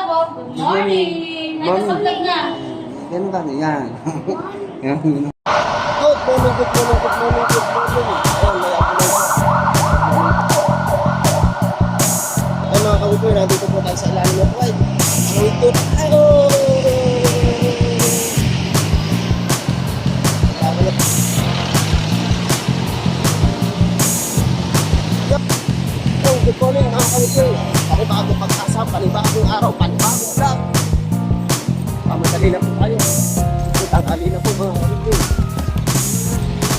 oh. Good morning. Nagkasabay niya. Ganun kami, yan. Yan. Good morning, good morning, good morning, good morning. Ayan, may ako na. Ay mga kawikoy, nandito po tayo sa ilalim ng buhay. Ito tayo! Good morning mga kawikoy. Panibagong pag-asa, panibagong araw, panibagong vlog. Pamadali na po tayo. Tanghali na po mga kawikoy.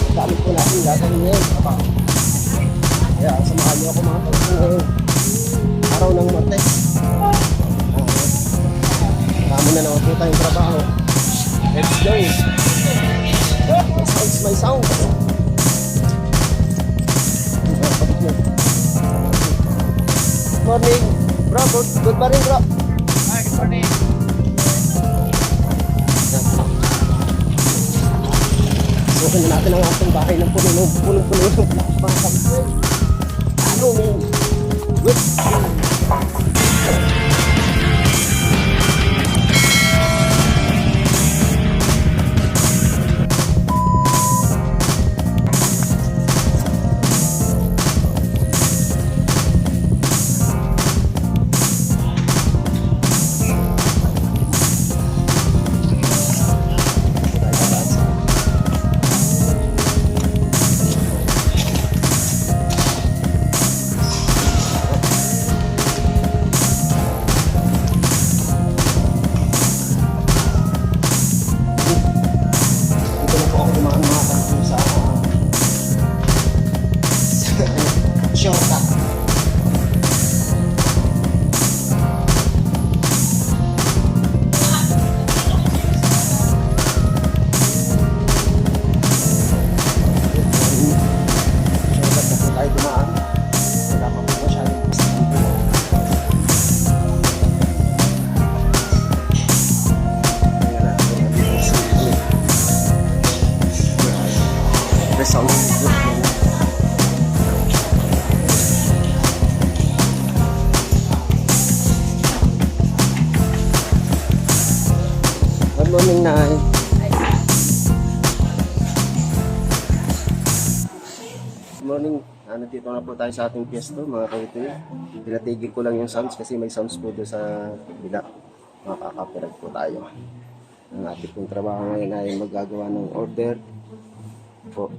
Ang dami po natin gagawin ngayon. Kaya samahan niyo ako mga kawikoy ngayon. Araw ng Martes. Marami na naman po tayong trabaho. Let's go! My sounds. Good morning, bro. Good morning, bro. Hi, good morning. Sukin na natin ang ating bahay ng punong-puno ng mga kawikoy. Ano, man? Good. Good morning, Nay. Good morning. Nandito na po tayo sa ating pwesto, mga kawikoy. Pinatigil ko lang yung sounds kasi may sounds po doon sa bila. Makaka-copyright po tayo. Ang ating pong trabaho ngayon ay maggagawa ng order po.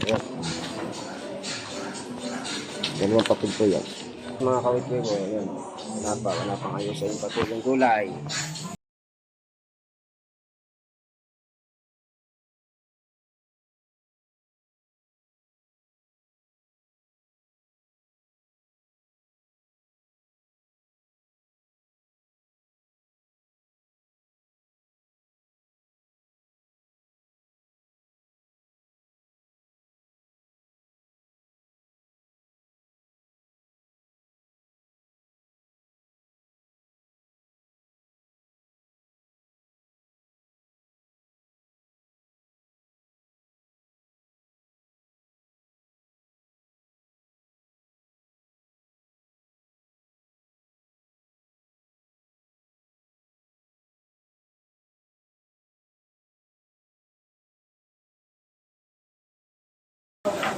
Ayan. Dalawang papel po yan. Mga kawikoy ko, ayan. Wala pang ayos sa yung patulong gulay.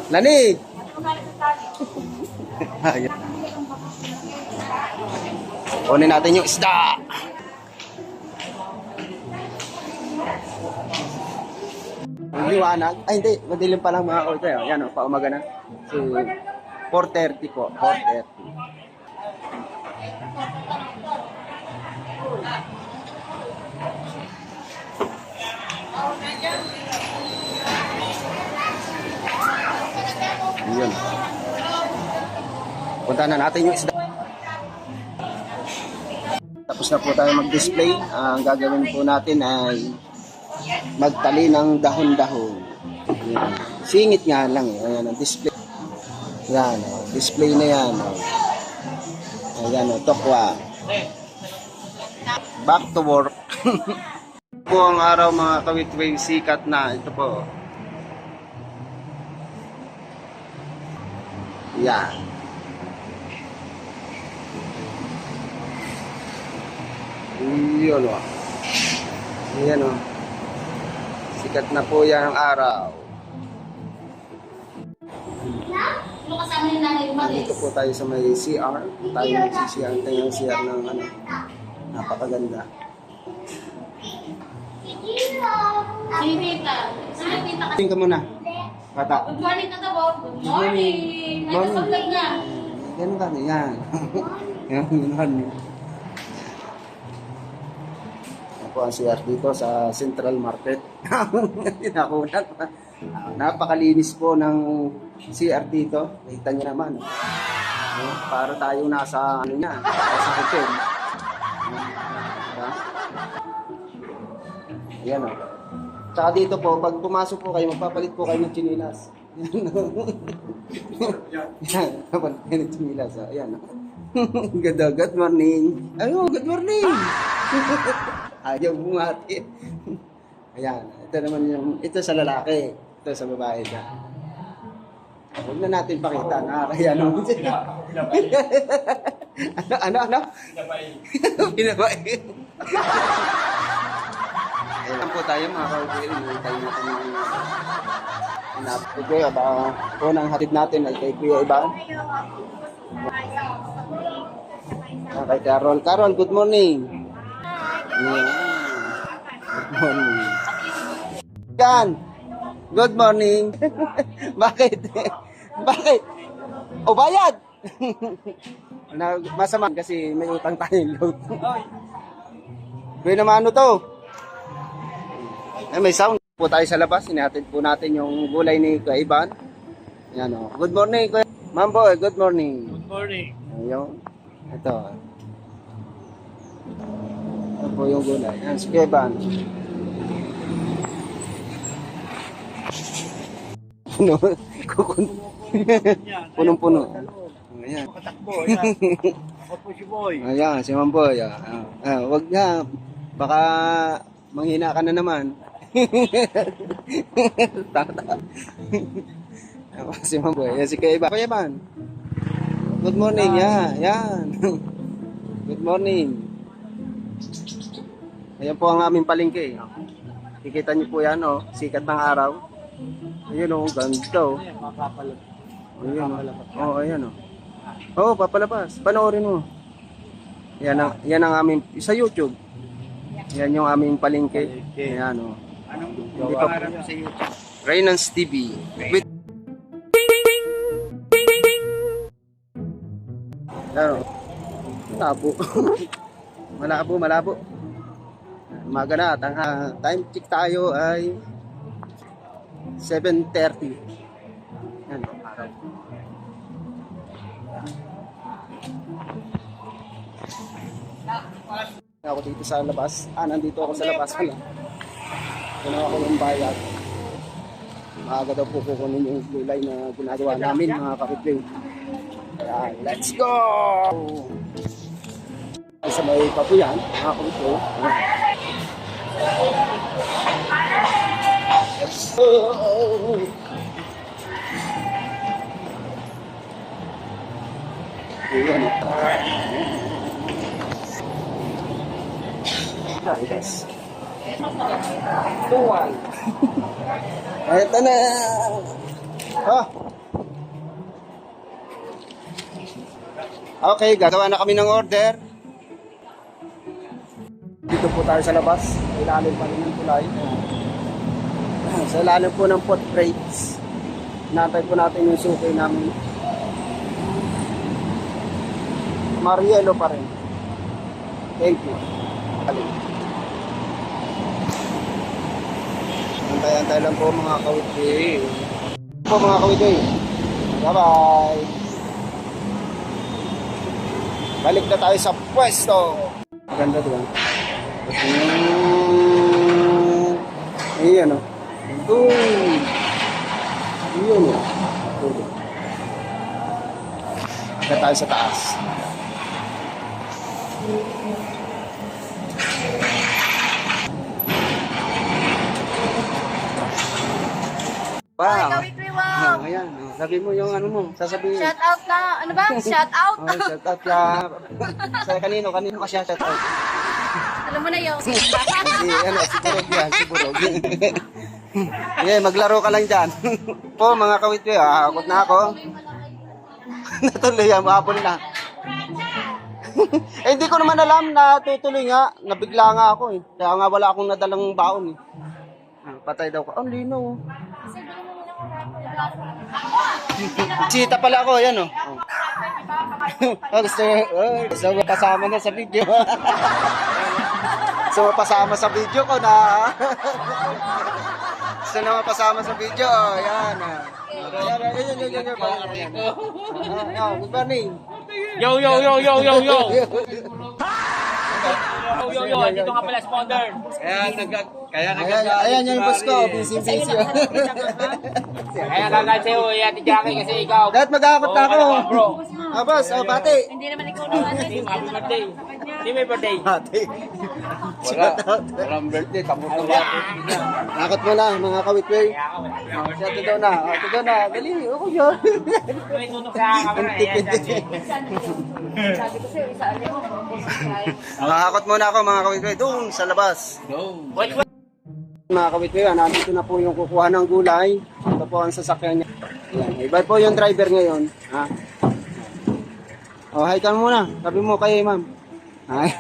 Lani! Kunin natin yung isda! Ang liwanag. Ay hindi, madilim pa lang mga kawikoy. Yan o, paumaga na. So, 4:30 po. 4:30. Yun. Punta na natin yung isda. Tapos na po tayo mag-display. Ang gagawin po natin ay magtali ng dahon-dahon. Ayan. Singit nga lang eh. Ayan ang display. Ayan, display na yan. Ayan, tokwa. Back to work. Po ang araw mga kawikoy, sikat na. Ito po. Yan. Yun o. Ayan o. Sikat na po yan ang araw. Ano kasama yung nanay mo? Dito po tayo sa may CR. Tayo nagsisiyar. Tayo yung CR ng ano. Napakaganda. Sinitita. Sinitita kasi. Tingin ka muna. Bata. Good morning, Tata Bob. Good morning. Nagkasablag niya. Ganun ka. Yan. Yan. Yan. Yan po ang CR dito sa Central Market. Nakunan. Napakalinis po ng CR dito. Kita niyo naman. Para tayo nasa ano niya, nasa hotel. Diba? Ayan o. Tsaka dito po, pag pumasok po kayo, magpapalit po kayo ng chinilas. Yan, papalit kayo ng chinilas. Ayan o. Good morning. Ayo, good morning. Ayaw bumati. Ayan, ito naman yung, ito sa lalaki, ito sa babae na. Huwag na natin pakita, nakakaya naman sila. Ano? Pinabay. Ayan po tayo mga kaukuil, tayo natin yung Kuya, baka unang hatid natin ay kay Kuya Iban. Kay Carol. Carol, good morning. Yeah. Good morning. Yan. Good morning. Bakit? Bakit? O bayad? Masama kasi may utang tayong load. Kuya naman ano to? May sound po tayo sa labas. Inihatid po natin yung gulay ni Kuya Iban. Yan o. Good morning, Kuya. Ma'am boy, good morning. Good morning. Ayun. Ito. Ito po yung gulay. Yan, si Kuya Iban. Puno. Punong-puno. Ayan. Katakbo, yan. Ako po si Boy. Ayan, si Ma'am boy. Wag na. Baka manghina ka na naman. Tata. Si Ma'am boy. Ayan, si Kuya Iban. Kuya Iban. Good morning. Yan. Good morning. Ayan po ang aming palengke. Kikita niyo po yan, oh. Sikat ng araw. Ayun, oh. Ganito. Ayun, oh. Ayan, oh. Oh, papalabas. Panoorin mo. Yan ang aming, sa YouTube. Yan yung aming palengke. Ayan, oh. Anong pangalan mo sa YouTube? Raynans TV. With Ano? Malabo. Umaga na at ang time check tayo ay 7:30. Yan, araw. Ako dito sa labas. Nandito ako sa labas pala. Kunawa ko ng bayad. Maaga daw po kukunin yung gulay na ginagawa namin mga kapitling. Ayan, let's go! Sa may papuyan, mga kapitling. Let's go! Ayan. Yes. Tuwan. Ito na. Okay, gagawa na kami ng order. Dito po tayo sa labas. Sa ilalim pa rin ng tulay. Sa ilalim po ng pot crates. Natay po natin yung suki namin. Marielo pa rin. Thank you. Antay-antay lang po mga kawiti. Po mga kawiti. Bye-bye. Balik na tayo sa pwesto. Ganda diba? Ayan o. Ayan o. Balik na tayo sa taas. Wow. Ayan. Sabi mo yung ano mo. Sasabihin. Shout out na. Ano ba? Shout out. Shout out ka. Sa kanino ka shout out? Alam mo na yun. Sigurog yan, sigurog. Yeah, maglaro ka lang dyan. Po, mga kawitwe, hakot na ako. Natuloy yan, mahapon na. Eh, hindi ko naman alam na tutuloy nga. Nabigla nga ako eh. Kaya nga wala akong nadalang baon eh. Patay daw ko. Ang lino. Chita pala ako, yan oh. Gusto mo pasama na sa video. Gusto mo pasama sa video ko na. Gusto na mapasama sa video. Oh, yan. Good morning. Yo! Dito nga pala sponsor. Ayan yung boss ko. Busy. Kaya gagal sa'yo, Ate Jackie, kasi ikaw. Dahil maghahakot na ako. Bro. Boss, bati. Hindi naman ikaw naman. Happy birthday. Hindi may birthday. Bati. Walang birthday, tapos na ba? Hakot mo na, mga kawitwe. Siya ito daw na. Ito daw na. Dali. Ako yun. May tutok sa camera. Ayan, Jackie. Sabi ko sa'yo, isa alam mo. Hakot muna ako, mga kawitwe. Doon, sa labas. Wait. Mga kawitwe, nandito na po yung kukuha ng gulay. Ito po ang sasakyan niya. Ayan. Iba po yung driver ngayon. Ha? Oh, hi ka muna. Sabi mo kay ma'am. Ayan.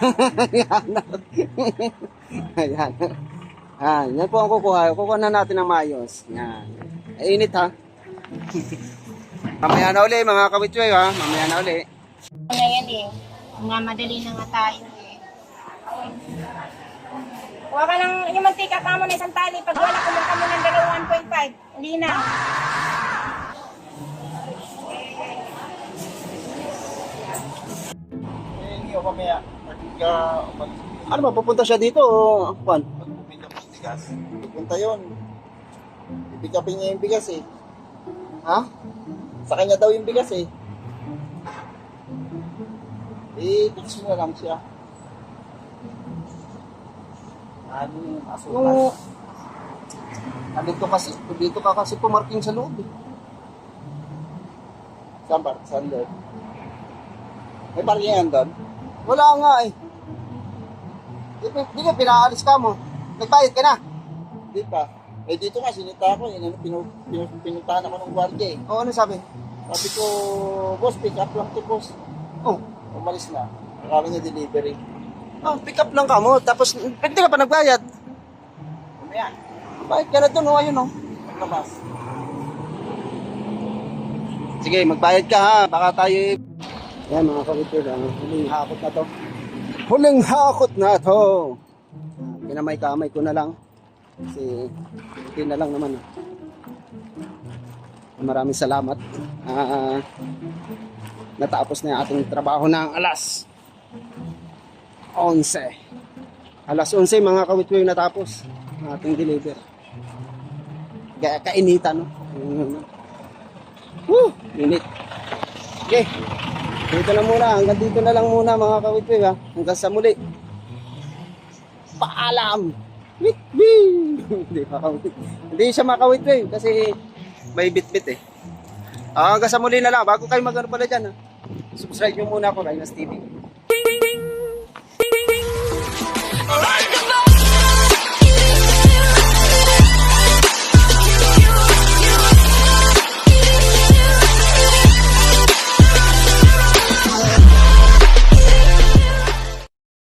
Ayan. Yan po ang kukuha. Kukuha na natin ng maayos. Yan. Ay, init ha. Mamaya na uli mga kawitwe ha. Mamaya na uli. Ngayon eh, madali na nga tayo eh. Huwag ka ng, yung mantika ka mo na isang tali, pag wala kumunta mo ng 1.5, hindi na. Hindi ako mamaya. Ano ba, pupunta siya dito o Juan? Mag-pick up ng bigas. Pupunta yun. I-pick upin niya yung bigas eh. Ha? Sa kanya daw yung bigas eh. Fix mo na lang siya. Ano yung Yung... asukan? Dito ka kasi pumarking sa loob eh. Saan ba? Saan doon? May parkingan doon? Wala nga eh. Di ka pinaalis ka mo. Nagbayad ka na. Di pa. Eh dito nga, sinita ako. Pinuntahan ako ng gwardiya eh. O ano sabi? Sabi ko, boss, pick up lang to boss. Oh, Umalis na. Akala niya delivery. pick up lang ka mo. Tapos, hindi ka pa nagbayad. Mamaya, Bayad ka na doon, ayun oh. paglabas. Sige, magbayad ka ha. Baka tayo... Yan mga kawitwe, huling hakot na to. Huling hakot na to. Kinamay-kamay ko na lang. Kasi, hindi na lang naman. Maraming salamat. Natapos na yung ating trabaho ng alas 11. Alas 11 mga kawitwe yung natapos ang ating deliver. Kainitan, no? Woo! Init. Okay. Dito na muna. Hanggang dito na lang muna mga kawitwe, ha? Hanggang sa muli. Paalam! Wit-wit! Hindi makawitwe. Hindi siya makawitwe kasi may bit-bit eh. Hanggang sa muli na lang. Bago kayo magano pala dyan, ha? Subscribe nyo muna ako, Rhinos TV.